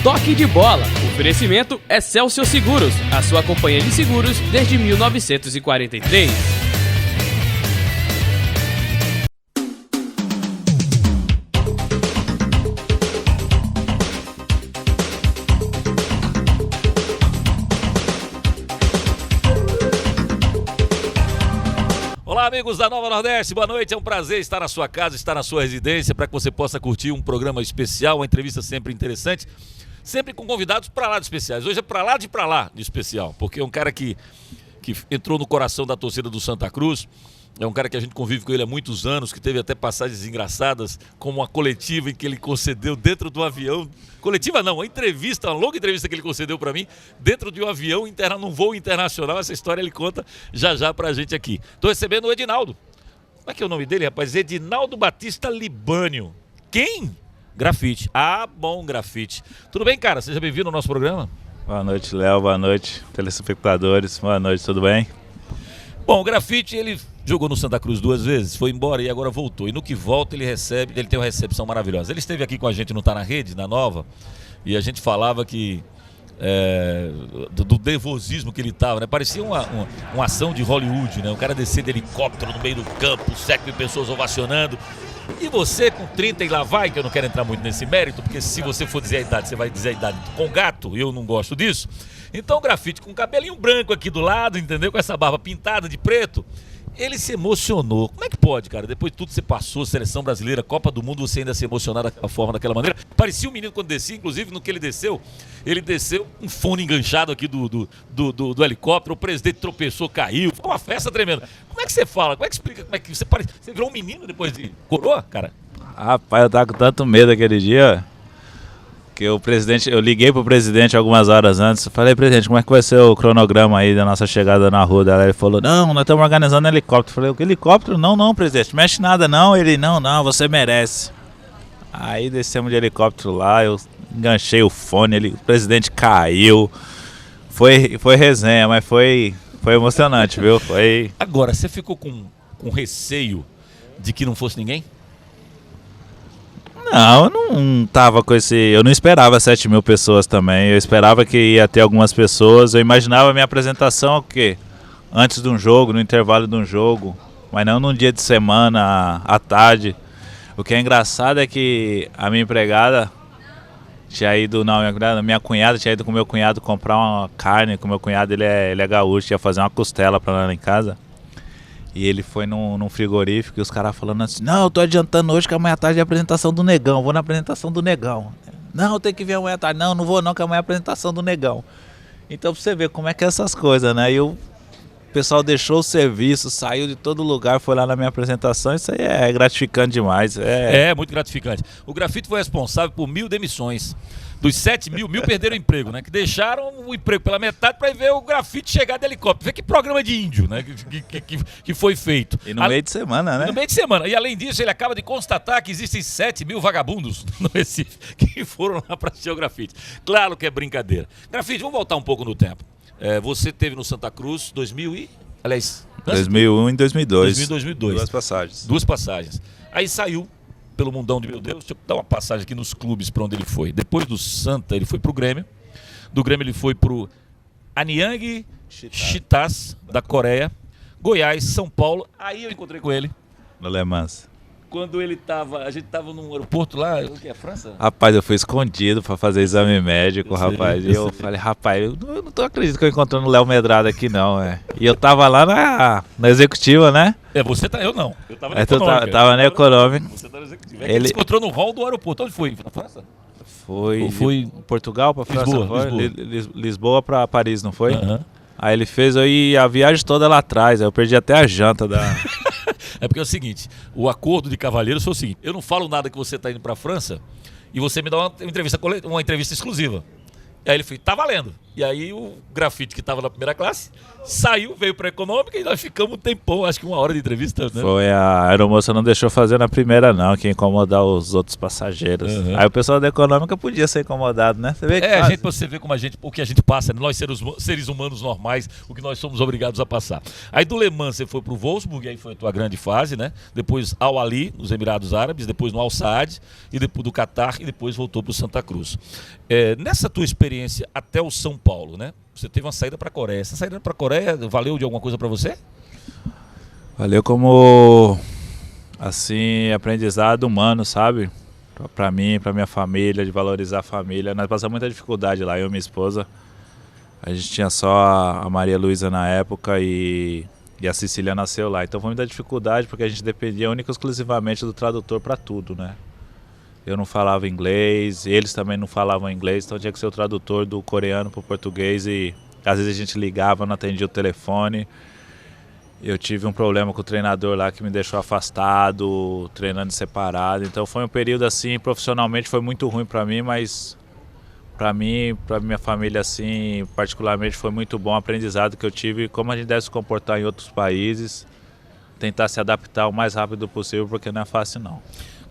Toque de bola. Oferecimento Excelsior Seguros, a sua companhia de seguros desde 1943. Olá, amigos da Nova Nordeste, boa noite. É um prazer estar na sua casa, estar na sua residência, para que você possa curtir um programa especial, uma entrevista sempre interessante, sempre com convidados para lá de especiais. Hoje é para lá de especial, porque é um cara que entrou no coração da torcida do Santa Cruz. É um cara que a gente convive com ele há muitos anos, que teve até passagens engraçadas, como uma coletiva em que ele concedeu dentro do avião. Coletiva não, uma entrevista, uma longa entrevista que ele concedeu para mim, dentro de um avião, num voo internacional. Essa história ele conta já pra gente aqui. Estou recebendo o Edinaldo. Como é que é o nome dele, rapaz? Edinaldo Batista Libânio. Quem? Grafite. Ah, bom, Grafite. Tudo bem, cara? Seja bem-vindo ao nosso programa. Boa noite, Léo. Boa noite, telespectadores. Boa noite, tudo bem? Bom, o Grafite, ele jogou no Santa Cruz 2 vezes, foi embora e agora voltou. E no que volta ele tem uma recepção maravilhosa. Ele esteve aqui com a gente no Tá Na Rede, na Nova, e a gente falava que do nervosismo que ele estava, né? Parecia uma ação de Hollywood, né? O cara descer de helicóptero no meio do campo, 7 mil pessoas ovacionando. E você com 30 e lá vai, que eu não quero entrar muito nesse mérito, porque se você for dizer a idade, você vai dizer a idade com gato, e eu não gosto disso. Então o Grafite com cabelinho branco aqui do lado, entendeu? Com essa barba pintada de preto, ele se emocionou. Como é que pode, cara? Depois de tudo que você passou, seleção brasileira, Copa do Mundo, você ainda se emocionar daquela forma, daquela maneira. Parecia um menino quando descia, inclusive no que ele desceu um fone enganchado aqui do helicóptero, o presidente tropeçou, caiu, foi uma festa tremenda. Como é que você fala? Como é que explica? Como é que você virou um menino depois de coroa, cara? Rapaz, eu tava com tanto medo aquele dia que eu liguei pro presidente algumas horas antes. Falei, presidente, como é que vai ser o cronograma aí da nossa chegada na rua? Daí ele falou, não, nós estamos organizando helicóptero. Falei, o que helicóptero? Não, presidente, mexe nada não. Ele, não, você merece. Aí descemos de helicóptero lá, eu enganchei o fone, o presidente caiu. Foi resenha, mas foi emocionante, viu? Agora, você ficou com receio de que não fosse ninguém? Não, eu não tava com esse... Eu não esperava 7 mil pessoas também. Eu esperava que ia ter algumas pessoas. Eu imaginava a minha apresentação o quê? Antes de um jogo, no intervalo de um jogo. Mas não num dia de semana, à tarde. O que é engraçado é que a minha empregada tinha ido... Não, minha cunhada tinha ido com meu cunhado comprar uma carne. Com meu cunhado, ele é gaúcho, ia fazer uma costela pra lá em casa. E ele foi num frigorífico e os caras falando assim, não, eu tô adiantando hoje que amanhã à tarde é a apresentação do Negão, vou na apresentação do Negão. Não, tem que vir amanhã à tarde. Não vou não, que amanhã é a apresentação do Negão. Então pra você ver como é que é essas coisas, né? E o pessoal deixou o serviço, saiu de todo lugar, foi lá na minha apresentação. Isso aí é gratificante demais. É muito gratificante. O Grafite foi responsável por 1.000 demissões. Dos 7 mil perderam o emprego, né? Que deixaram o emprego pela metade para ver o Grafite chegar de helicóptero. Vê que programa de índio, né? Que foi feito. E no meio de semana, né? No meio de semana. E além disso, ele acaba de constatar que existem 7 mil vagabundos no Recife que foram lá para assistir o Grafite. Claro que é brincadeira. Grafite, vamos voltar um pouco no tempo. Você esteve no Santa Cruz 2001 e 2002. 2002. Duas passagens. Aí saiu pelo mundão de meu Deus. Deixa eu dar uma passagem aqui nos clubes para onde ele foi. Depois do Santa, ele foi pro Grêmio. Do Grêmio ele foi pro Anyang Chitas da Coreia, Goiás, São Paulo. Aí eu encontrei com ele no Le Mans. Quando a gente tava num aeroporto lá, o que é França? Rapaz, eu fui escondido pra fazer exame médico, rapaz. E eu falei, rapaz, eu não acredito que eu encontrei o Léo Medrado aqui não, E eu tava lá na executiva, né? Eu não. Eu tava na econômica. Tava na econômica. Você tava na executiva. Ele se encontrou no hall do aeroporto. Onde foi? Na França? Foi em Portugal pra França? Lisboa pra Paris, não foi? Uhum. Aí ele fez aí a viagem toda lá atrás, aí eu perdi até a janta da... É porque é o seguinte, o acordo de cavalheiros foi o seguinte, eu não falo nada que você está indo para a França e você me dá uma entrevista exclusiva. E aí ele falou, tá valendo. E aí o Grafite, que estava na primeira classe, saiu, veio para a econômica e nós ficamos um tempão, acho que 1 hora de entrevista. Né? Foi, a aeromoça não deixou fazer na primeira não, que ia incomodar os outros passageiros. Aí o pessoal da econômica podia ser incomodado, né? Você vê que você vê como o que a gente passa, né? Nós seres humanos normais, o que nós somos obrigados a passar. Aí do Le Mans você foi pro Wolfsburg, aí foi a tua grande fase, né? Depois Al Ali, nos Emirados Árabes, depois no Al Saad, e depois do Catar, e depois voltou pro Santa Cruz. Nessa tua experiência até o São Paulo, né? Você teve uma saída para a Coreia. Essa saída para a Coreia valeu de alguma coisa para você? Valeu como, assim, aprendizado humano, sabe? Pra mim, pra minha família, de valorizar a família. Nós passamos muita dificuldade lá, eu e minha esposa. A gente tinha só a Maria Luísa na época e a Cecília nasceu lá. Então foi muita dificuldade porque a gente dependia única e exclusivamente do tradutor para tudo, né? Eu não falava inglês, eles também não falavam inglês, então tinha que ser o tradutor do coreano para o português e às vezes a gente ligava, não atendia o telefone. Eu tive um problema com o treinador lá que me deixou afastado, treinando separado. Então foi um período assim, profissionalmente foi muito ruim para mim, mas para mim, para minha família assim, particularmente foi muito bom o aprendizado que eu tive, como a gente deve se comportar em outros países, tentar se adaptar o mais rápido possível, porque não é fácil não.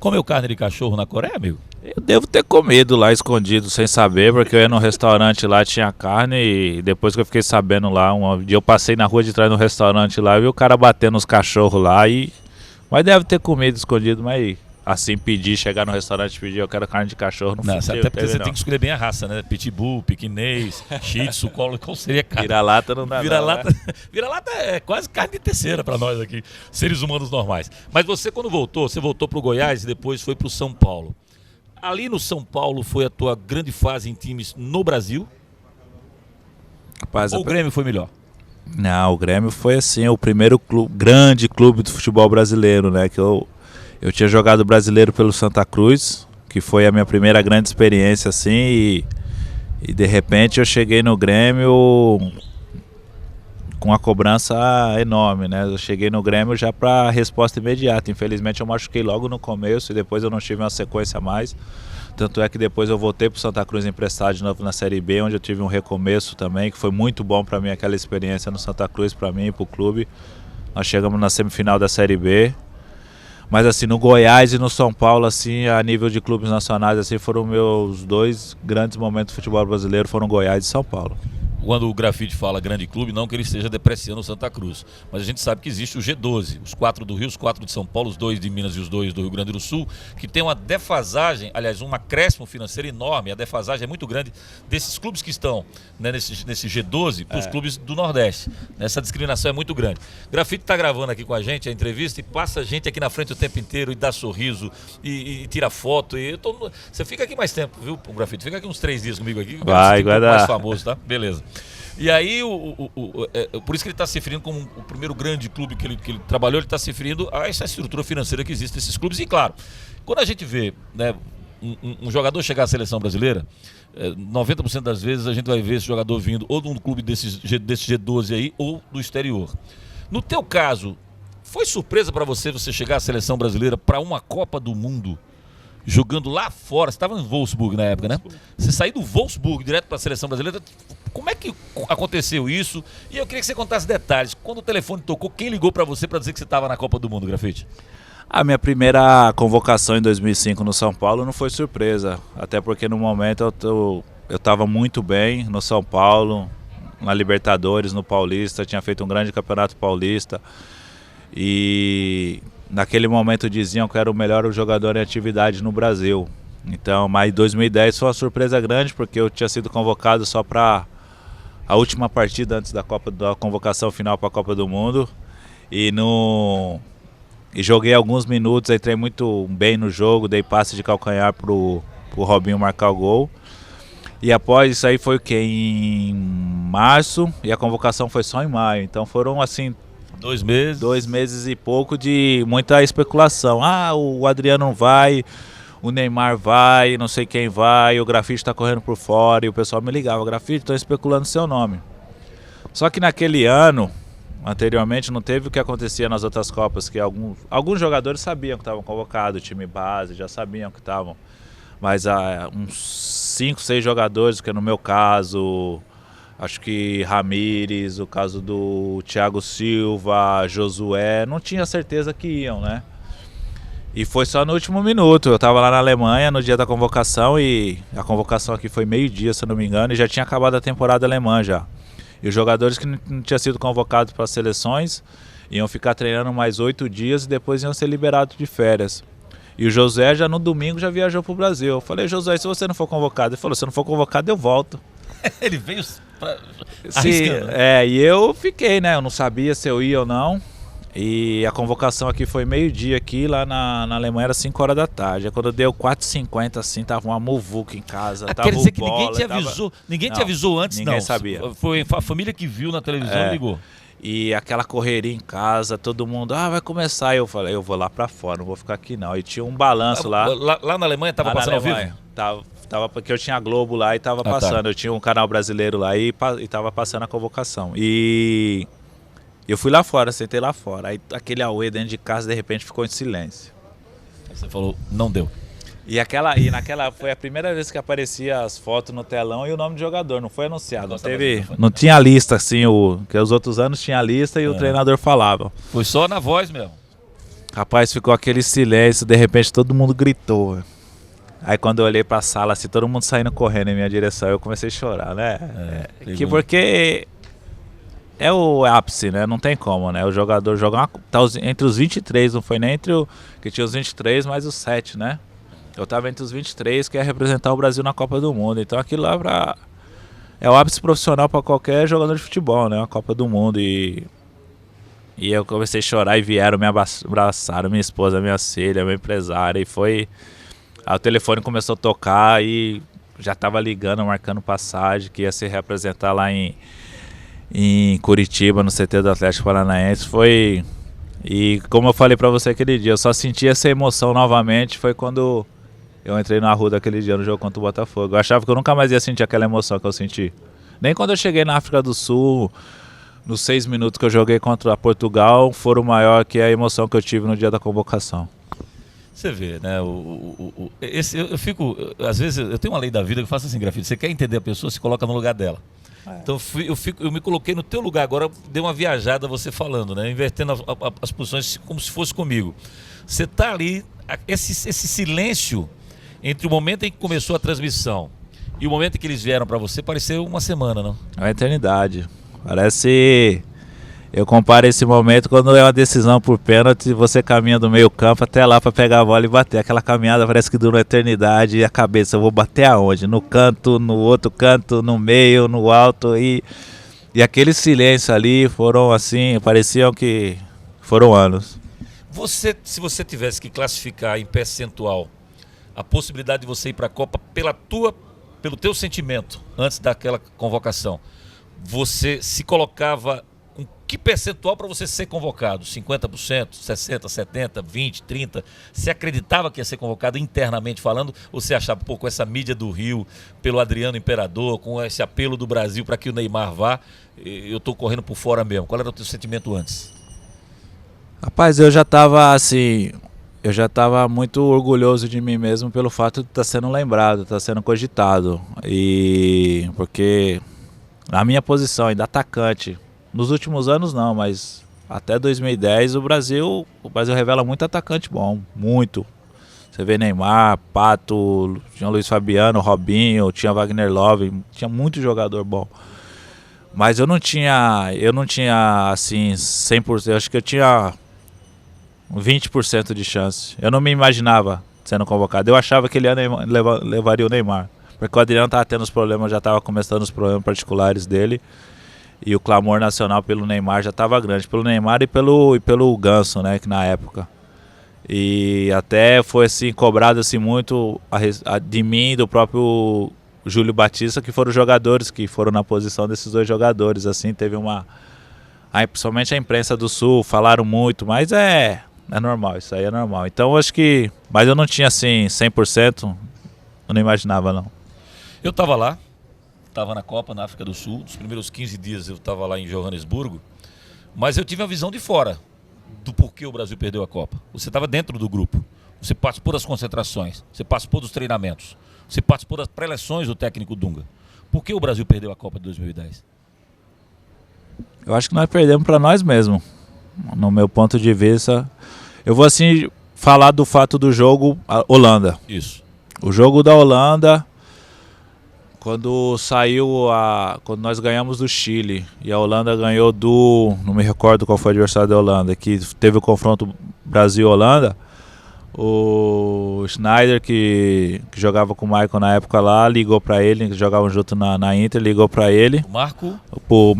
Comeu carne de cachorro na Coreia, amigo? Eu devo ter comido lá escondido, sem saber, porque eu ia num restaurante lá, tinha carne e depois que eu fiquei sabendo lá, um dia eu passei na rua de trás do restaurante lá e vi o cara batendo os cachorros lá e... Mas deve ter comido escondido, mas assim pedir, chegar no restaurante e pedir, eu quero carne de cachorro, não sei. Até porque você tem que escolher bem a raça, né? Pitbull, pequinês, shih tzu, qual seria carne? Vira-lata não dá Vira-lata, né? Vira-lata é quase carne de terceira para nós aqui, seres humanos normais. Mas você quando voltou, você voltou pro Goiás e depois foi pro São Paulo. Ali no São Paulo foi a tua grande fase em times no Brasil? Rapaz, ou o Grêmio foi melhor? Não, o Grêmio foi assim, o primeiro grande clube do futebol brasileiro, né? Que eu tinha jogado brasileiro pelo Santa Cruz, que foi a minha primeira grande experiência assim, e de repente eu cheguei no Grêmio com uma cobrança enorme, né? Eu cheguei no Grêmio já para resposta imediata. Infelizmente eu machuquei logo no começo e depois eu não tive uma sequência a mais. Tanto é que depois eu voltei para o Santa Cruz emprestado de novo na Série B, onde eu tive um recomeço também, que foi muito bom para mim aquela experiência no Santa Cruz, para mim e para o clube. Nós chegamos na semifinal da Série B. Mas assim, no Goiás e no São Paulo, assim, a nível de clubes nacionais, assim, foram meus dois grandes momentos do futebol brasileiro, foram Goiás e São Paulo. Quando o Grafite fala grande clube, não que ele esteja depreciando o Santa Cruz, mas a gente sabe que existe o G12, os 4 do Rio, os 4 de São Paulo, os 2 de Minas e os 2 do Rio Grande do Sul, que tem uma defasagem, aliás, um acréscimo financeiro enorme, a defasagem é muito grande desses clubes que estão, né, nesse G12 para os clubes do Nordeste. Essa discriminação é muito grande. Grafite está gravando aqui com a gente a entrevista e passa a gente aqui na frente o tempo inteiro e dá sorriso e tira foto. Você fica aqui mais tempo, viu, Grafite? Fica aqui uns 3 dias comigo aqui, vai dar mais famoso, tá? Beleza. E aí, por isso que ele está se referindo como o primeiro grande clube que ele trabalhou, ele está se referindo a essa estrutura financeira que existe nesses clubes. E claro, quando a gente vê, né, um jogador chegar à seleção brasileira, 90% das vezes a gente vai ver esse jogador vindo ou de um clube desse G12 aí ou do exterior. No teu caso, foi surpresa para você chegar à seleção brasileira para uma Copa do Mundo? Jogando lá fora, você estava em Wolfsburg na época, né? Você saiu do Wolfsburg direto para a seleção brasileira. Como é que aconteceu isso? E eu queria que você contasse detalhes. Quando o telefone tocou, quem ligou para você para dizer que você estava na Copa do Mundo, Grafite? A minha primeira convocação em 2005 no São Paulo não foi surpresa. Até porque no momento eu estava muito bem no São Paulo, na Libertadores, no Paulista. Tinha feito um grande campeonato paulista. E naquele momento diziam que eu era o melhor jogador em atividade no Brasil. Então, mas 2010 foi uma surpresa grande, porque eu tinha sido convocado só para a última partida antes da convocação final para a Copa do Mundo. E joguei alguns minutos, entrei muito bem no jogo, dei passe de calcanhar pro Robinho marcar o gol. E após isso aí foi o quê? Em março, e a convocação foi só em maio. Então foram assim 2 meses. 2 meses e pouco de muita especulação. Ah, o Adriano não vai, o Neymar vai, não sei quem vai, o Grafite está correndo por fora. E o pessoal me ligava: Grafite, estão especulando seu nome. Só que naquele ano, anteriormente, não teve o que acontecia nas outras Copas, que alguns jogadores sabiam que estavam convocados, o time base, já sabiam que estavam. Mas uns 5, 6 jogadores, que no meu caso, Acho que Ramires, o caso do Thiago Silva, Josué, não tinha certeza que iam, né? E foi só no último minuto. Eu tava lá na Alemanha no dia da convocação e a convocação aqui foi meio-dia, se eu não me engano, e já tinha acabado a temporada alemã já. E os jogadores que não tinham sido convocados para as seleções iam ficar treinando mais 8 dias e depois iam ser liberados de férias. E o José já no domingo já viajou pro Brasil. Eu falei, José, se você não for convocado? Ele falou, se eu não for convocado eu volto. Ele veio arriscando. E eu fiquei, né? Eu não sabia se eu ia ou não. E a convocação aqui foi meio-dia aqui, lá na Alemanha era 5 horas da tarde. Aí quando deu 4h50 assim, tava uma muvuca em casa. Quer dizer que ninguém te avisou, te avisou antes, ninguém não? Sabia. Foi a família que viu na televisão e ligou. E aquela correria em casa, todo mundo, vai começar. Eu falei, eu vou lá pra fora, não vou ficar aqui não. E tinha um balanço lá. Lá na Alemanha tava passando ao vivo? Tava porque eu tinha a Globo lá e tava passando. Tá. Eu tinha um canal brasileiro lá e tava passando a convocação. E eu fui lá fora, sentei lá fora. Aí aquele auê dentro de casa, de repente, ficou em silêncio. Aí você falou, não deu. E naquela foi a primeira vez que aparecia as fotos no telão e o nome do jogador, não foi anunciado. Não tinha lista assim, que os outros anos tinha lista e o treinador falava. Foi só na voz mesmo. Rapaz, ficou aquele silêncio, de repente todo mundo gritou. Aí quando eu olhei pra sala, assim, todo mundo saindo correndo em minha direção, eu comecei a chorar, né? Porque é o ápice, né? Não tem como, né? O jogador joga entre os 23, não foi nem entre que tinha os 23 mais os 7, né? Eu tava entre os 23, que ia representar o Brasil na Copa do Mundo. Então aquilo lá é o ápice profissional para qualquer jogador de futebol, né? A Copa do Mundo. E eu comecei a chorar e vieram, me abraçaram, minha esposa, minha filha, minha empresária. E foi... Aí o telefone começou a tocar e já tava ligando, marcando passagem, que ia se representar lá em Curitiba, no CT do Atlético Paranaense. Foi... E como eu falei pra você aquele dia, eu só senti essa emoção novamente, foi quando eu entrei na rua daquele dia no jogo contra o Botafogo. Eu achava que eu nunca mais ia sentir aquela emoção que eu senti. Nem quando eu cheguei na África do Sul, nos 6 minutos que eu joguei contra Portugal, foram maior que a emoção que eu tive no dia da convocação. Você vê, né? Eu fico... Às vezes eu tenho uma lei da vida que eu faço assim, Grafite. Você quer entender a pessoa, se coloca no lugar dela. Então eu me coloquei no teu lugar, agora dei uma viajada você falando, né? Invertendo as posições como se fosse comigo. Você tá ali, esse silêncio entre o momento em que começou a transmissão e o momento em que eles vieram para você, pareceu uma semana, não? É uma eternidade. Parece... Eu comparo esse momento quando é uma decisão por pênalti, você caminha do meio campo até lá para pegar a bola e bater. Aquela caminhada parece que dura uma eternidade e a cabeça, eu vou bater aonde? No canto, no outro canto, no meio, no alto. E aquele silêncio ali foram assim, pareciam que foram anos. Se você tivesse que classificar em percentual a possibilidade de você ir para a Copa pelo teu sentimento antes daquela convocação, você se colocava... Que percentual para você ser convocado? 50%, 60%, 70%, 20%, 30%? Você acreditava que ia ser convocado internamente falando? Ou você achava, com essa mídia do Rio, pelo Adriano Imperador, com esse apelo do Brasil para que o Neymar vá, eu estou correndo por fora mesmo? Qual era o teu sentimento antes? Rapaz, eu já estava muito orgulhoso de mim mesmo pelo fato de estar sendo lembrado, estar sendo cogitado. E porque na minha posição ainda atacante, nos últimos anos não, mas até 2010 o Brasil revela muito atacante bom, muito. Você vê Neymar, Pato, tinha Luiz Fabiano, Robinho, tinha Wagner Love, tinha muito jogador bom. Mas eu não tinha assim 100%, eu acho que eu tinha 20% de chance. Eu não me imaginava sendo convocado. Eu achava que ele levaria o Neymar, porque o Adriano estava tendo os problemas, já estava começando os problemas particulares dele. E o clamor nacional pelo Neymar já estava grande, pelo Neymar e pelo Ganso, né, que na época. E até foi assim cobrado assim muito de mim e do próprio Júlio Batista, que foram jogadores que foram na posição desses dois jogadores, assim, teve principalmente a imprensa do Sul falaram muito, mas é normal, isso aí é normal. Então acho que, mas eu não tinha assim 100%, eu não imaginava não. Eu estava lá. Estava na Copa, na África do Sul. Nos primeiros 15 dias eu estava lá em Joanesburgo. Mas eu tive a visão de fora do porquê o Brasil perdeu a Copa. Você estava dentro do grupo. Você participou das concentrações. Você participou dos treinamentos. Você participou das pré-eleções do técnico Dunga. Por que o Brasil perdeu a Copa de 2010? Eu acho que nós perdemos para nós mesmos. No meu ponto de vista, eu vou assim falar do fato do jogo Holanda. Isso. O jogo da Holanda, quando nós ganhamos do Chile e a Holanda ganhou não me recordo qual foi o adversário da Holanda, que teve o confronto Brasil-Holanda, o Schneider, que jogava com o Michael na época lá, ligou pra ele, que jogavam junto na Inter, ligou pra ele. Pro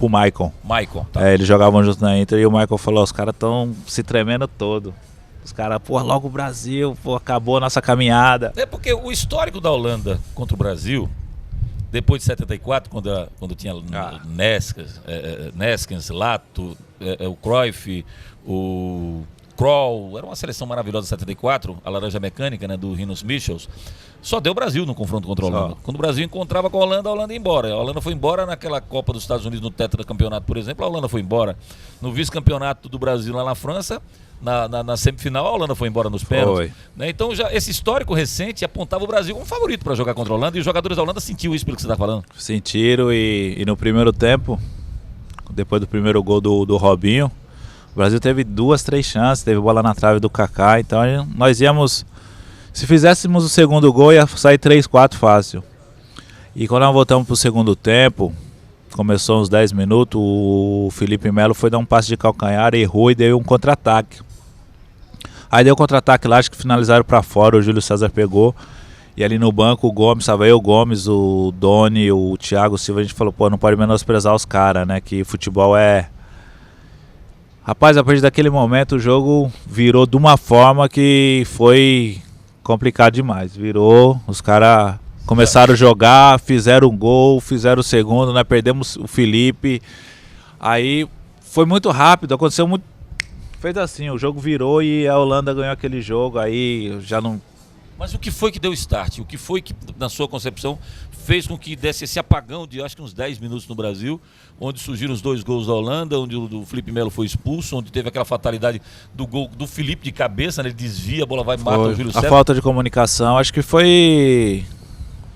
Michael. Michael, tá. Eles jogavam junto na Inter e o Michael falou, os caras estão se tremendo todo. Os caras, logo o Brasil, acabou a nossa caminhada. É porque o histórico da Holanda contra o Brasil, depois de 74, quando tinha Neskens, Lato, o Cruyff, o Kroll, era uma seleção maravilhosa de 74, a laranja mecânica, né, do Rinus Michels, só deu Brasil no confronto contra a Holanda. Quando o Brasil encontrava com a Holanda ia embora. A Holanda foi embora naquela Copa dos Estados Unidos, no tetracampeonato, por exemplo, a Holanda foi embora. No vice-campeonato do Brasil lá na França, na semifinal, a Holanda foi embora nos pênaltis. Né? Então já esse histórico recente apontava o Brasil como favorito para jogar contra a Holanda, e os jogadores da Holanda sentiram isso pelo que você está falando. Sentiram, e no primeiro tempo, depois do primeiro gol do Robinho, o Brasil teve 2, 3 chances, teve bola na trave do Kaká, então nós íamos, se fizéssemos o segundo gol, ia sair 3, 4 fácil. E quando nós voltamos para o segundo tempo, começou uns 10 minutos, o Felipe Melo foi dar um passe de calcanhar, errou e deu um contra-ataque. Aí deu um contra-ataque lá, acho que finalizaram para fora, o Júlio César pegou, e ali no banco o Gomes, estava eu, o Gomes, o Doni, o Thiago Silva, a gente falou, não pode menosprezar os caras, né, que futebol é... Rapaz, a partir daquele momento o jogo virou de uma forma que foi complicado demais. Virou, os caras começaram a jogar, fizeram um gol, fizeram o segundo, nós perdemos o Felipe. Aí foi muito rápido, aconteceu muito... Fez assim, o jogo virou e a Holanda ganhou aquele jogo, aí já não... Mas o que foi que deu start? O que foi que, na sua concepção, fez com que desse esse apagão de acho que uns 10 minutos no Brasil, onde surgiram os 2 gols da Holanda, onde o Felipe Melo foi expulso, onde teve aquela fatalidade do gol do Felipe de cabeça, né? Ele desvia, a bola vai e mata o Júlio César. A falta de comunicação, acho que foi...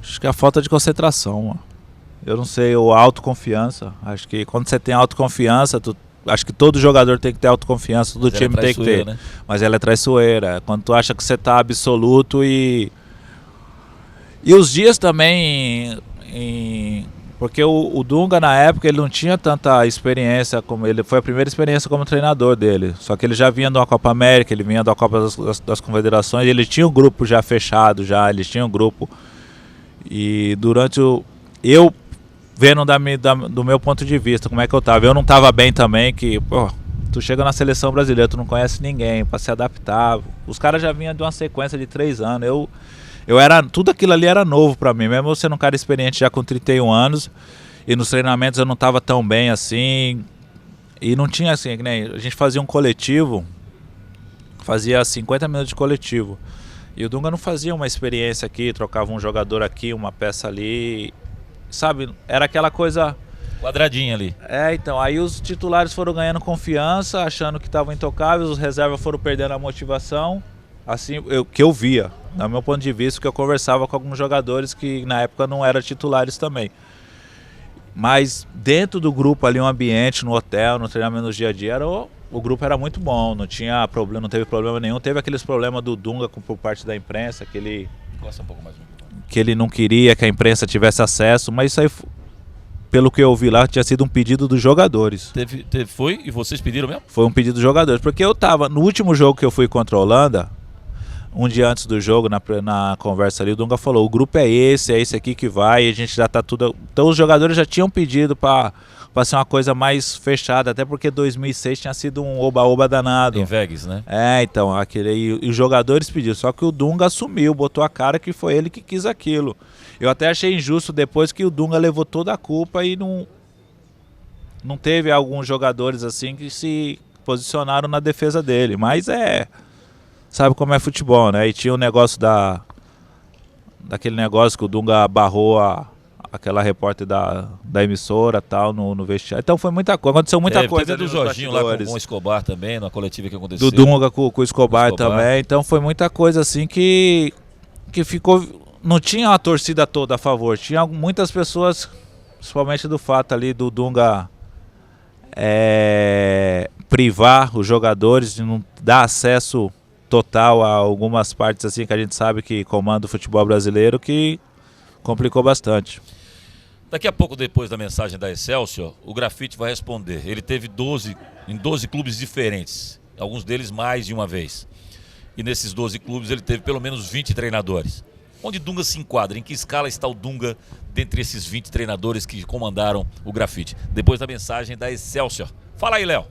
Acho que a falta de concentração, mano. Eu não sei, ou autoconfiança. Acho que quando você tem autoconfiança, acho que todo jogador tem que ter autoconfiança, todo time tem que ter. Né? Mas ela é traiçoeira. Quando tu acha que você tá absoluto e os dias também... Porque o Dunga, na época, ele não tinha tanta experiência como ele. Foi a primeira experiência como treinador dele. Só que ele já vinha de uma Copa América, ele vinha da Copa das Confederações, ele tinha um grupo já fechado, eles tinham um grupo. E durante eu vendo do meu ponto de vista, como é que eu tava. Eu não tava bem também, que, tu chega na seleção brasileira, tu não conhece ninguém, pra se adaptar. Os caras já vinham de uma sequência de 3 anos. Tudo aquilo ali era novo pra mim, mesmo eu sendo um cara experiente já com 31 anos, e nos treinamentos eu não tava tão bem assim, e não tinha assim, que nem a gente fazia um coletivo, fazia 50 minutos de coletivo, e o Dunga não fazia uma experiência aqui, trocava um jogador aqui, uma peça ali, sabe, era aquela coisa... Quadradinha ali. Então, aí os titulares foram ganhando confiança, achando que estavam intocáveis, os reservas foram perdendo a motivação, assim, que eu via, no meu ponto de vista, que eu conversava com alguns jogadores que na época não eram titulares também. Mas dentro do grupo ali, um ambiente, no hotel, no treinamento no dia a dia, o grupo era muito bom, não tinha problema, não teve problema nenhum. Teve aqueles problemas do Dunga por parte da imprensa, que ele, Gosta um pouco mais que ele não queria que a imprensa tivesse acesso, mas isso aí, pelo que eu vi lá, tinha sido um pedido dos jogadores. Foi? E vocês pediram mesmo? Foi um pedido dos jogadores, porque eu tava, no último jogo que eu fui contra a Holanda, um dia antes do jogo, na conversa ali, o Dunga falou, o grupo é esse aqui que vai, e a gente já tá tudo... Então os jogadores já tinham pedido para ser uma coisa mais fechada, até porque 2006 tinha sido um oba-oba danado. Em Vegas, né? Então, aquele aí, e os jogadores pediram, só que o Dunga assumiu, botou a cara que foi ele que quis aquilo. Eu até achei injusto depois que o Dunga levou toda a culpa e não teve alguns jogadores assim que se posicionaram na defesa dele, mas sabe como é futebol, né? E tinha o negócio daquele negócio que o Dunga barrou aquela repórter da emissora tal no vestiário. Então foi muita coisa, aconteceu muita coisa. Teve do Jorginho lá com o Escobar também, na coletiva que aconteceu. Do Dunga com o Escobar também. Então foi muita coisa assim que ficou... não tinha a torcida toda a favor. Tinha muitas pessoas, principalmente do fato ali do Dunga privar os jogadores de não dar acesso total a algumas partes assim que a gente sabe que comanda o futebol brasileiro, que complicou bastante. Daqui a pouco, depois da mensagem da Excelsior, o Grafite vai responder. Ele teve 12 clubes diferentes, alguns deles mais de uma vez. E nesses 12 clubes ele teve pelo menos 20 treinadores. Onde Dunga se enquadra? Em que escala está o Dunga dentre esses 20 treinadores que comandaram o Grafite? Depois da mensagem da Excelsior. Fala aí, Léo.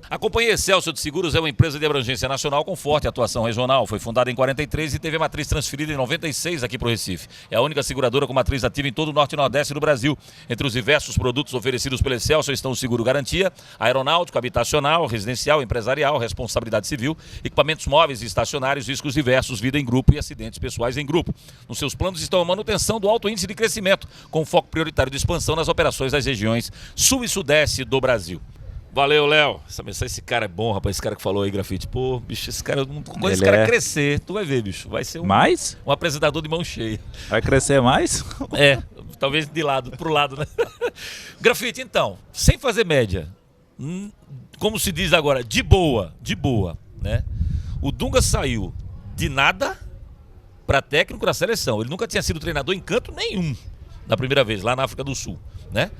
A Companhia Excelsior de Seguros é uma empresa de abrangência nacional com forte atuação regional. Foi fundada em 43 e teve a matriz transferida em 96 aqui para o Recife. É a única seguradora com matriz ativa em todo o norte e nordeste do Brasil. Entre os diversos produtos oferecidos pela Excelsior estão o seguro garantia, aeronáutico, habitacional, residencial, empresarial, responsabilidade civil, equipamentos móveis e estacionários, riscos diversos, vida em grupo e acidentes pessoais em grupo. Nos seus planos estão a manutenção do alto índice de crescimento, com foco prioritário de expansão nas operações das regiões sul e sudeste do Brasil. Valeu, Léo. Esse cara é bom, rapaz. Esse cara que falou aí, Grafite. Pô, bicho, esse cara, quando esse cara crescer, tu vai ver, bicho. Vai ser um apresentador de mão cheia. Vai crescer mais? Talvez pro lado, né? Grafite, então, sem fazer média, como se diz agora, de boa, né? O Dunga saiu de nada para técnico da seleção. Ele nunca tinha sido treinador em canto nenhum na primeira vez, lá na África do Sul, né?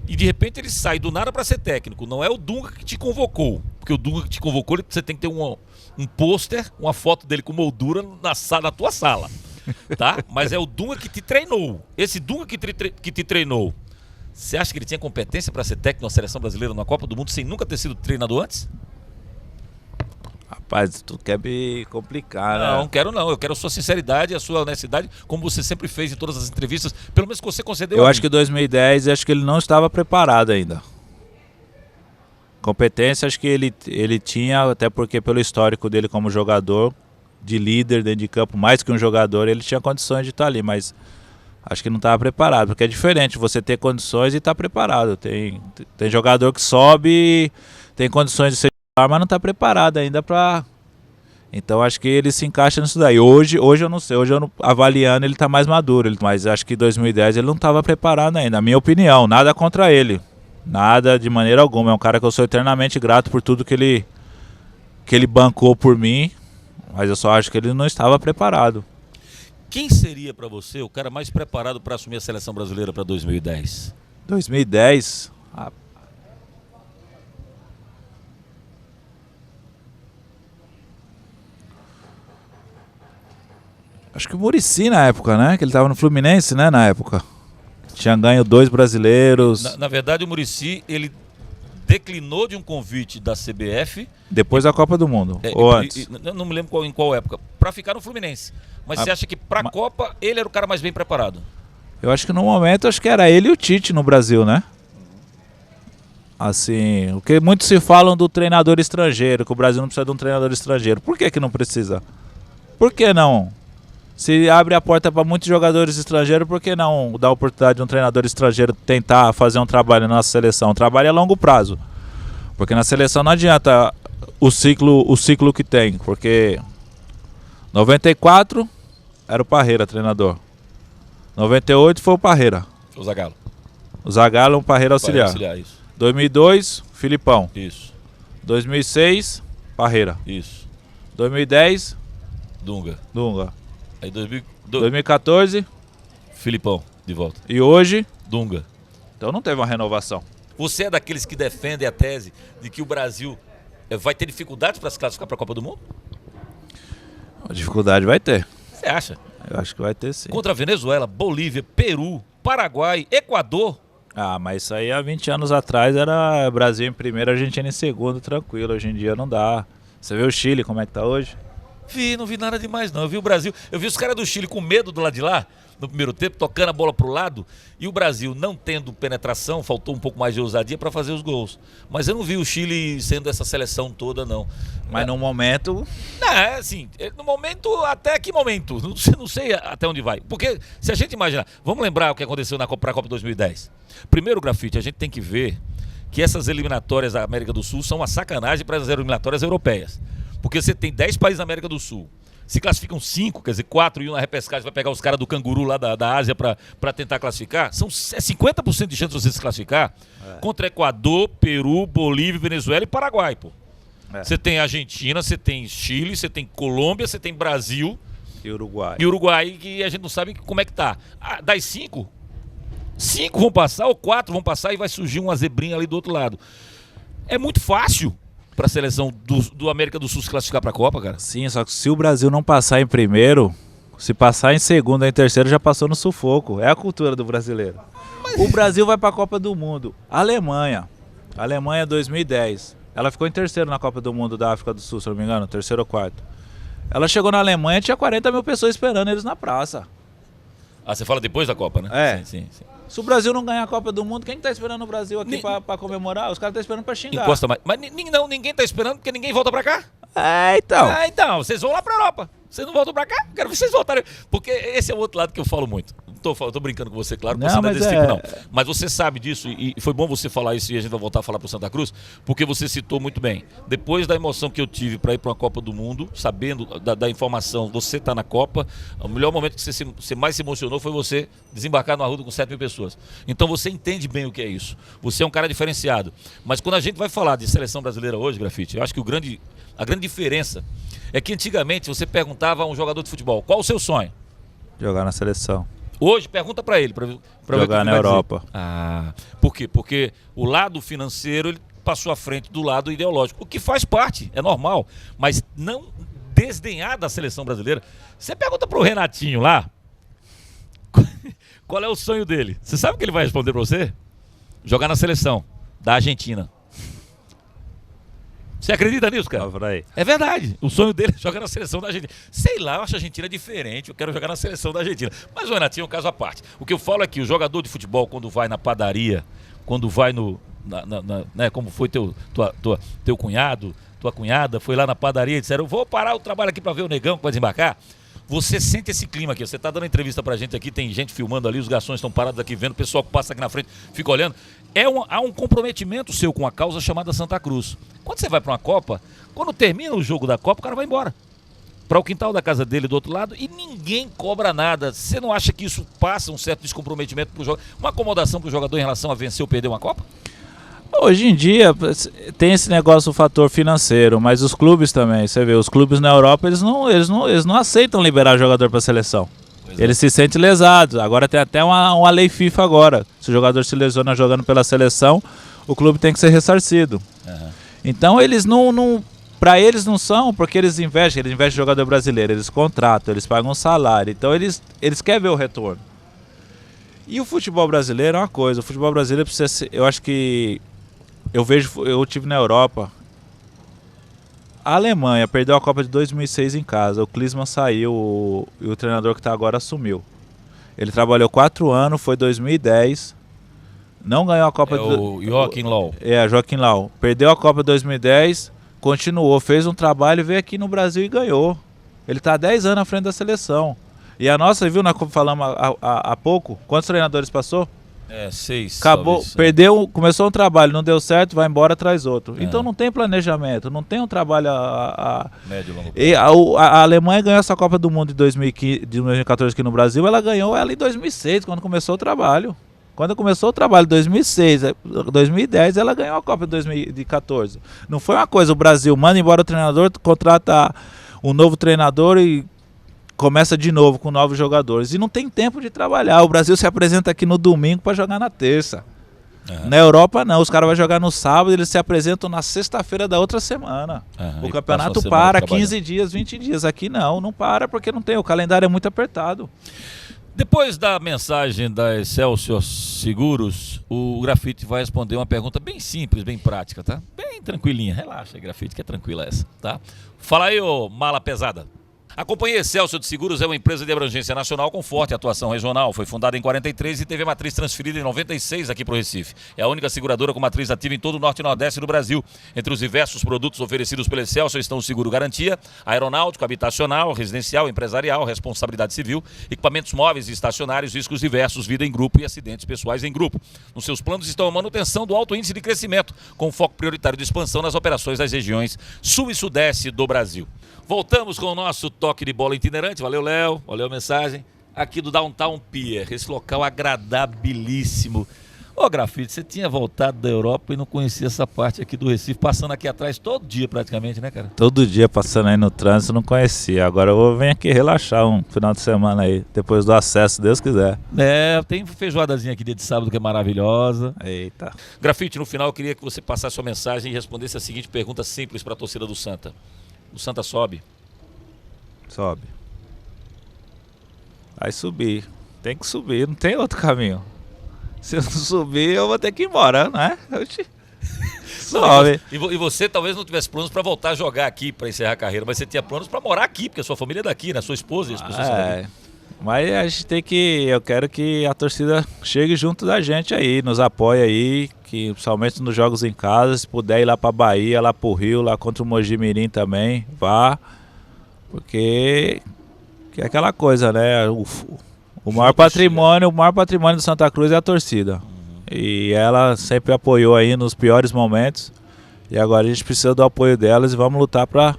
E de repente ele sai do nada para ser técnico. Não é o Dunga que te convocou. Porque o Dunga que te convocou, você tem que ter um pôster, uma foto dele com moldura na tua sala. Tá? Mas é o Dunga que te treinou. Esse Dunga que te treinou, você acha que ele tinha competência para ser técnico na seleção brasileira na Copa do Mundo sem nunca ter sido treinador antes? Rapaz, tu quer me complicar, né? Não, quero não. Eu quero a sua sinceridade, a sua honestidade, como você sempre fez em todas as entrevistas, pelo menos que você concedeu. Eu acho que em 2010, acho que ele não estava preparado ainda. Competência, acho que ele tinha, até porque pelo histórico dele como jogador, de líder dentro de campo, mais que um jogador, ele tinha condições de estar ali, mas acho que não estava preparado, porque é diferente você ter condições e estar preparado. Tem jogador que sobe, tem condições de ser, mas não está preparado ainda para. Então acho que ele se encaixa nisso daí. Hoje eu não sei, avaliando ele está mais maduro, mas acho que em 2010 ele não estava preparado ainda, na minha opinião. Nada contra ele, nada de maneira alguma. É um cara que eu sou eternamente grato por tudo que ele bancou por mim, mas eu só acho que ele não estava preparado. Quem seria para você o cara mais preparado para assumir a seleção brasileira para 2010? 2010? Acho que o Muricy na época, né? Que ele estava no Fluminense, né? Na época. Tinha ganho 2 brasileiros. Na verdade, o Muricy, ele declinou de um convite da CBF. Depois da Copa do Mundo. Ou antes. Não me lembro em qual época. Para ficar no Fluminense. Mas você acha que para a Copa ele era o cara mais bem preparado? Eu acho que no momento, acho que era ele e o Tite no Brasil, né? Assim, o que muitos se falam do treinador estrangeiro, que o Brasil não precisa de um treinador estrangeiro. Por que não precisa? Por que não? Se abre a porta para muitos jogadores estrangeiros, por que não dar a oportunidade de um treinador estrangeiro tentar fazer um trabalho na nossa seleção? Um trabalho a longo prazo. Porque na seleção não adianta o ciclo que tem. Porque 94 era o Parreira treinador. 98 foi o Parreira. O Zagallo. O Zagallo, o Parreira auxiliar. 2002, Filipão. Isso. 2006, Parreira. Isso. 2010, Dunga. Aí 2014, Filipão, de volta. E hoje, Dunga. Então não teve uma renovação. Você é daqueles que defendem a tese de que o Brasil vai ter dificuldades para se classificar para a Copa do Mundo? A dificuldade vai ter. Você acha? Eu acho que vai ter sim. Contra Venezuela, Bolívia, Peru, Paraguai, Equador. Mas isso aí há 20 anos atrás era Brasil em primeiro, Argentina em segundo, tranquilo. Hoje em dia não dá. Você vê o Chile, como é que tá hoje? Não vi nada demais não. Eu vi o Brasil, eu vi os caras do Chile com medo do lado de lá, no primeiro tempo, tocando a bola pro lado, e o Brasil não tendo penetração, faltou um pouco mais de ousadia para fazer os gols. Mas eu não vi o Chile sendo essa seleção toda, não. Mas no momento... Assim, no momento, até que momento? Não sei até onde vai. Porque se a gente imaginar, vamos lembrar o que aconteceu na Copa 2010. Primeiro, Grafite, a gente tem que ver que essas eliminatórias da América do Sul são uma sacanagem para as eliminatórias europeias. Porque você tem 10 países da América do Sul, Se classificam 5, quer dizer, 4 e 1 na repescagem, vai pegar os caras do canguru lá da Ásia para tentar classificar. São 50% de chance de você se classificar contra Equador, Peru, Bolívia, Venezuela e Paraguai, pô. Você tem Argentina, você tem Chile, você tem Colômbia, você tem Brasil e Uruguai. E Uruguai, que a gente não sabe como é que tá. Das 5 vão passar, ou 4 vão passar e vai surgir uma zebrinha ali do outro lado. É muito fácil para a seleção do América do Sul se classificar para a Copa, cara. Sim, só que se o Brasil não passar em primeiro, se passar em segundo ou em terceiro, já passou no sufoco. É a cultura do brasileiro. O Brasil vai para a Copa do Mundo. Alemanha 2010. Ela ficou em terceiro na Copa do Mundo da África do Sul, se não me engano, terceiro ou quarto. Ela chegou na Alemanha, tinha 40 mil pessoas esperando eles na praça. Você fala depois da Copa, né? É. Sim. Se o Brasil não ganhar a Copa do Mundo, quem tá esperando o Brasil aqui pra comemorar? Os caras estão esperando pra xingar. Encosta mais. Mas ninguém tá esperando porque ninguém volta pra cá. Então. Vocês vão lá pra Europa. Vocês não voltam pra cá? Quero ver vocês voltarem. Porque esse é o outro lado que eu falo muito. Tô brincando com você, claro, que você não é desse tipo, não. Mas você sabe disso, e foi bom você falar isso, e a gente vai voltar a falar pro Santa Cruz, porque você citou muito bem. Depois da emoção que eu tive para ir para uma Copa do Mundo, sabendo da informação, você tá na Copa, o melhor momento que você mais se emocionou foi você desembarcar no Arruda com 7 mil pessoas. Então você entende bem o que é isso. Você é um cara diferenciado. Mas quando a gente vai falar de seleção brasileira hoje, Grafite, eu acho que a grande diferença é que antigamente você perguntava a um jogador de futebol, qual o seu sonho? Jogar na seleção. Hoje, pergunta pra ele. Pra jogar na Europa. Por quê? Porque o lado financeiro ele passou à frente do lado ideológico, o que faz parte, é normal. Mas não desdenhar da seleção brasileira. Você pergunta pro Renatinho lá, qual é o sonho dele? Você sabe o que ele vai responder pra você? Jogar na seleção da Argentina. Você acredita nisso, cara? É verdade. O sonho dele é jogar na seleção da Argentina. Sei lá, eu acho a Argentina diferente. Eu quero jogar na seleção da Argentina. Mas o Renatinho é um caso à parte. O que eu falo é que o jogador de futebol, quando vai na padaria, quando vai né, como foi teu cunhado, tua cunhada, foi lá na padaria e disseram, eu vou parar o trabalho aqui para ver o negão que vai desembarcar. Você sente esse clima aqui. Você tá dando entrevista pra gente aqui, tem gente filmando ali, os garçons estão parados aqui vendo, o pessoal que passa aqui na frente fica olhando. Há um comprometimento seu com a causa chamada Santa Cruz. Quando você vai pra uma Copa, quando termina o jogo da Copa, o cara vai embora para o quintal da casa dele do outro lado e ninguém cobra nada. Você não acha que isso passa um certo descomprometimento pro jogador, uma acomodação pro jogador em relação a vencer ou perder uma Copa? Hoje em dia tem esse negócio, o fator financeiro, mas os clubes também, você vê, os clubes na Europa, eles não aceitam liberar jogador para a seleção. Eles se sentem lesados. Agora tem até uma lei FIFA agora. Se o jogador se lesiona jogando pela seleção, o clube tem que ser ressarcido. Uhum. Então eles para eles não são, porque eles investem em jogador brasileiro, eles contratam, eles pagam um salário. Então eles querem ver o retorno. E o futebol brasileiro é uma coisa, o futebol brasileiro precisa ser, eu acho que eu tive na Europa. A Alemanha perdeu a Copa de 2006 em casa. O Klinsmann saiu e o treinador que está agora assumiu. Ele trabalhou 4 anos, foi 2010. Não ganhou a Copa o Joachim Löw. Joachim Löw. Perdeu a Copa de 2010, continuou, fez um trabalho, veio aqui no Brasil e ganhou. Ele está há 10 anos à frente da seleção. E a nossa, viu, nós falamos há pouco, quantos treinadores passou? 6. Acabou, talvez, perdeu, começou um trabalho, não deu certo, vai embora, traz outro. Então não tem planejamento, não tem um trabalho médio e longo prazo. E a Alemanha ganhou essa Copa do Mundo de 2014 aqui no Brasil, ela ganhou ela em 2006, quando começou o trabalho. Quando começou o trabalho em 2006, 2010, ela ganhou a Copa de 2014. Não foi uma coisa, o Brasil manda embora o treinador, contrata um novo treinador e começa de novo com novos jogadores. E não tem tempo de trabalhar. O Brasil se apresenta aqui no domingo para jogar na terça. Uhum. Na Europa não, os caras vão jogar no sábado, eles se apresentam na sexta-feira da outra semana. Uhum. O campeonato para 15 dias, 20 dias. Aqui não para porque não tem, o calendário é muito apertado. Depois da mensagem da Excelsior Seguros, o Grafite vai responder uma pergunta bem simples, bem prática, tá? Bem tranquilinha. Relaxa, Grafite, que é tranquila essa, tá? Fala aí, ô mala pesada. A Companhia Excelsior de Seguros é uma empresa de abrangência nacional com forte atuação regional. Foi fundada em 43 e teve a matriz transferida em 96 aqui para o Recife. É a única seguradora com matriz ativa em todo o norte e nordeste do Brasil. Entre os diversos produtos oferecidos pela Excelsior estão o seguro garantia, aeronáutico, habitacional, residencial, empresarial, responsabilidade civil, equipamentos móveis e estacionários, riscos diversos, vida em grupo e acidentes pessoais em grupo. Nos seus planos estão a manutenção do alto índice de crescimento, com foco prioritário de expansão nas operações das regiões sul e sudeste do Brasil. Voltamos com o nosso toque de bola itinerante. Valeu, Léo. Valeu a mensagem. Aqui do Downtown Pier, esse local agradabilíssimo. Ô, Grafite, você tinha voltado da Europa e não conhecia essa parte aqui do Recife, passando aqui atrás todo dia praticamente, né, cara? Todo dia passando aí no trânsito, não conhecia. Agora eu vou vir aqui relaxar um final de semana aí, depois do acesso, se Deus quiser. Tem feijoadazinha aqui dia de sábado que é maravilhosa. Eita. Grafite, no final eu queria que você passasse sua mensagem e respondesse a seguinte pergunta simples para a torcida do Santa. O Santa sobe? Sobe. Vai subir. Tem que subir, não tem outro caminho. Se eu não subir, eu vou ter que ir embora, né? Sobe. E você talvez não tivesse planos para voltar a jogar aqui, para encerrar a carreira, mas você tinha planos para morar aqui, porque a sua família é daqui, né? Sua esposa e as pessoas são daqui. Mas a gente tem que... Eu quero que a torcida chegue junto da gente aí, nos apoie aí, que principalmente nos jogos em casa, se puder ir lá pra Bahia, lá pro Rio, lá contra o Mojimirim também, vá. Porque é aquela coisa, né? O maior patrimônio do Santa Cruz é a torcida. E ela sempre apoiou aí nos piores momentos. E agora a gente precisa do apoio delas e vamos lutar para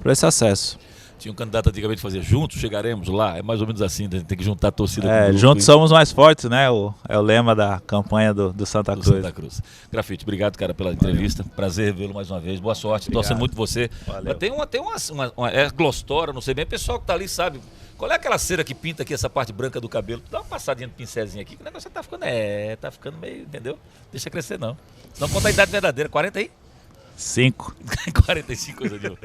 esse acesso. Tinha um candidato antigamente que fazia juntos, chegaremos lá. É mais ou menos assim, a gente tem que juntar a torcida. Juntos somos mais fortes, né? É o lema da campanha do Santa Cruz. Santa Cruz. Grafite, obrigado, cara, pela entrevista. Prazer revê-lo mais uma vez. Boa sorte, torcendo muito você. Valeu. Tem uma glostora, não sei bem. O pessoal que tá ali sabe. Qual é aquela cera que pinta aqui essa parte branca do cabelo? Dá uma passadinha de pincelzinho aqui, que o negócio tá ficando meio, entendeu? Deixa crescer não. Não conta a idade verdadeira, 40 aí? 5. 45, coisa de novo.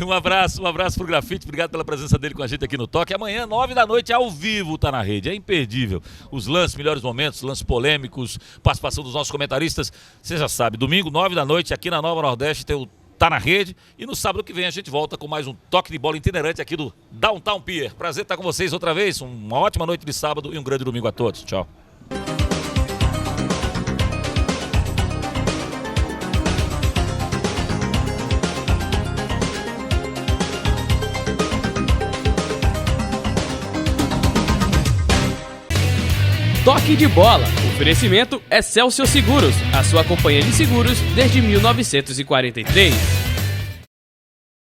Um abraço pro Grafite, obrigado pela presença dele com a gente aqui no Toque. Amanhã, 9 da noite, ao vivo, tá na rede, é imperdível. Os lances, melhores momentos, lances polêmicos, participação dos nossos comentaristas, você já sabe, domingo, 9 da noite, aqui na Nova Nordeste, tem o Tá na Rede, e no sábado que vem a gente volta com mais um toque de bola itinerante aqui do Downtown Pier. Prazer estar com vocês outra vez, uma ótima noite de sábado e um grande domingo a todos. Tchau. Toque de bola. Oferecimento Excelsior Seguros, a sua companhia de seguros desde 1943.